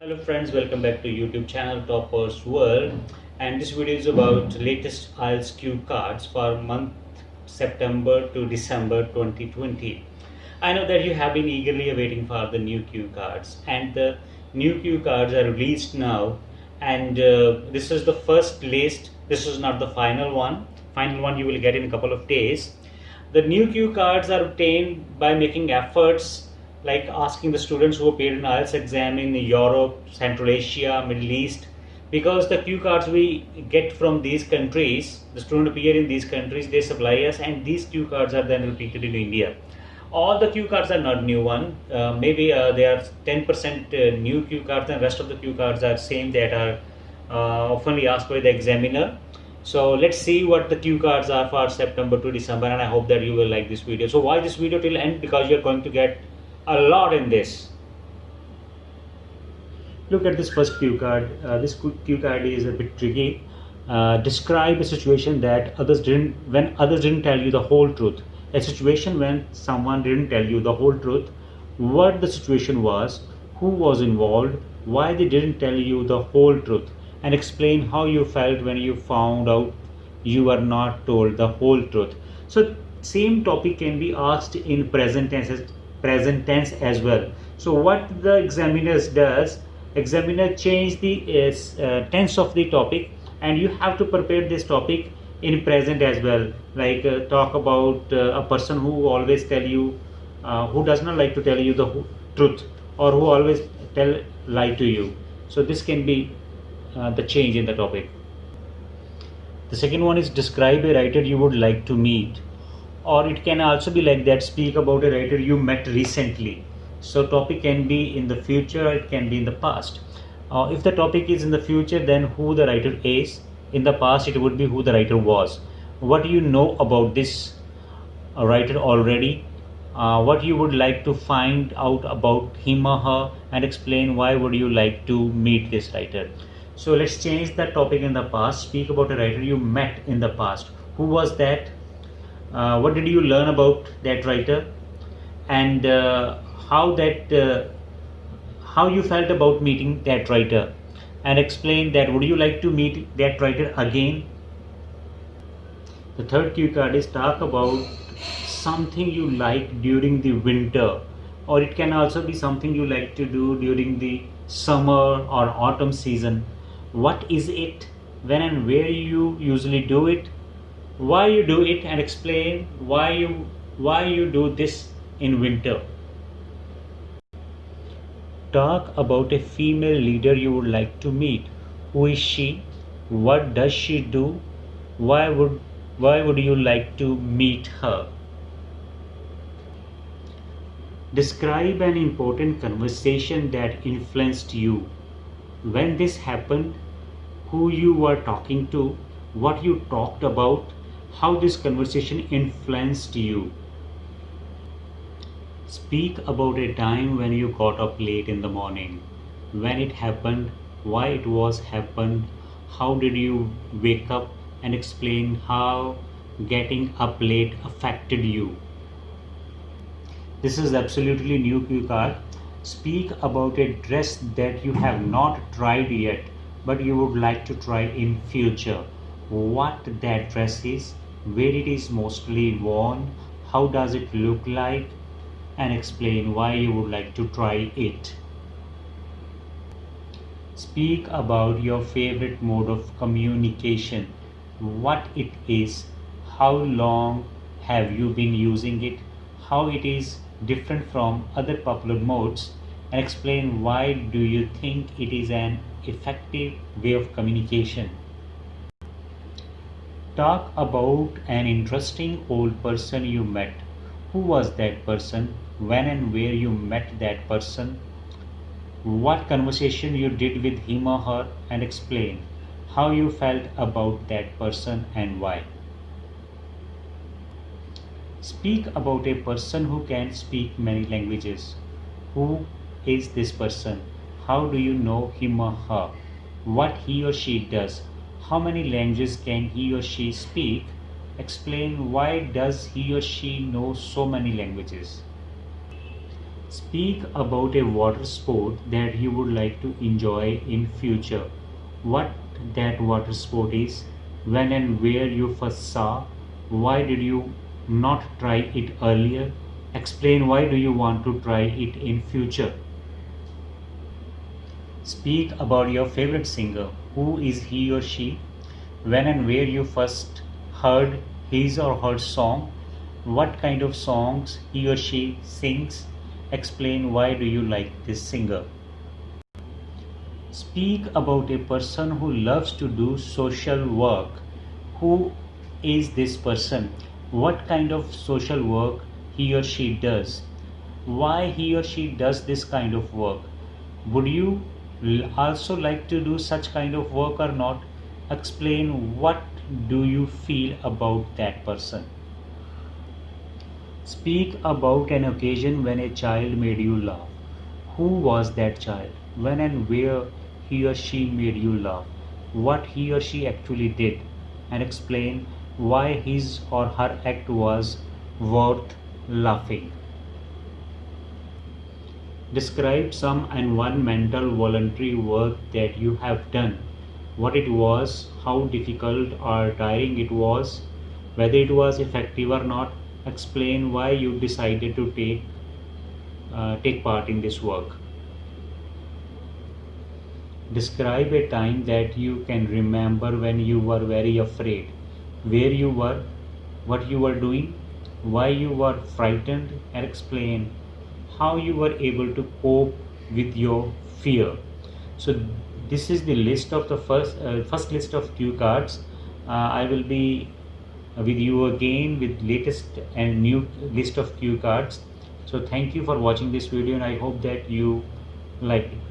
Hello friends, welcome back to YouTube channel Toppers World, and this video is about latest IELTS cue cards for month September to December 2020. I know that you have been eagerly awaiting for the new cue cards, and the new cue cards are released now, and this is the first list. This is not the final one. Final one you will get in a couple of days. The new cue cards are obtained by making efforts like asking the students who appeared in IELTS exam in Europe, Central Asia, Middle East, because the cue cards we get from these countries, the student appear in these countries, they supply us, and these cue cards are then repeated in India. All the cue cards are not new one. Maybe they are 10% new cue cards, and rest of the cue cards are same that are oftenly asked by the examiner. So let's see what the cue cards are for September to December, and I hope that you will like this video. So watch this video till end because you're going to get a lot in this. Look at this first cue card. This cue card is a bit tricky. Describe a situation that when others didn't tell you the whole truth. A situation when someone didn't tell you the whole truth, what the situation was, who was involved, why they didn't tell you the whole truth, and explain how you felt when you found out you were not told the whole truth. So same topic can be asked in present tense as well. So what the examiners does, examiner change the tense of the topic, and you have to prepare this topic in present as well, like talk about a person who always tell you who does not like to tell you the truth, or who always tell lie to you. So this can be the change in the topic. The second one is describe a writer you would like to meet, or it can also be like that, speak about a writer you met recently. So topic can be in the future, it can be in the past. If the topic is in the future, then who the writer is. In the past, it would be who the writer was. What do you know about this writer already? What you would like to find out about him or her, and explain why would you like to meet this writer. So let's change the topic in the past. Speak about a writer you met in the past. Who was that? What did you learn about that writer, and how you felt about meeting that writer, and explain that would you like to meet that writer again. The third cue card is talk about something you like during the winter, or it can also be something you like to do during the summer or autumn season. What is it, when and where you usually do it, why you do it, and explain why you do this in winter. Talk about a female leader you would like to meet. Who is she? What does she do? Why would you like to meet her? Describe an important conversation that influenced you. When this happened, who you were talking to, what you talked about, how this conversation influenced you. Speak about a time when you got up late in the morning, when it happened, why it was happened, how did you wake up, and explain how getting up late affected you. This is absolutely new cue card. Speak about a dress that you have not tried yet, but you would like to try in future. What that dress is, where it is mostly worn, how does it look like, and explain why you would like to try it. Speak about your favorite mode of communication, what it is, how long have you been using it, how it is different from other popular modes, and explain why do you think it is an effective way of communication. Talk about an interesting old person you met. Who was that person? When and where you met that person? What conversation you did with him or her, and explain how you felt about that person and why. Speak about a person who can speak many languages. Who is this person? How do you know him or her? What he or she does? How many languages can he or she speak? Explain why does he or she know so many languages. Speak about a water sport that you would like to enjoy in future. What that water sport is, when and where you first saw, why did you not try it earlier? Explain why do you want to try it in future. Speak about your favorite singer. Who is he or she? When and where you first heard his or her song? What kind of songs he or she sings? Explain why do you like this singer. Speak about a person who loves to do social work. Who is this person? What kind of social work he or she does? Why he or she does this kind of work? Would you also like to do such kind of work or not? Explain what do you feel about that person. Speak about an occasion when a child made you laugh. Who was that child? When and where he or she made you laugh? What he or she actually did? And explain why his or her act was worth laughing. Describe some environmental voluntary work that you have done. What it was, how difficult or tiring it was, whether it was effective or not. Explain why you decided to take part in this work. Describe a time that you can remember when you were very afraid, where you were, what you were doing, why you were frightened, and explain how you were able to cope with your fear. So this is the list of the first list of cue cards. I will be with you again with latest and new list of cue cards. So thank you for watching this video, and I hope that you liked it.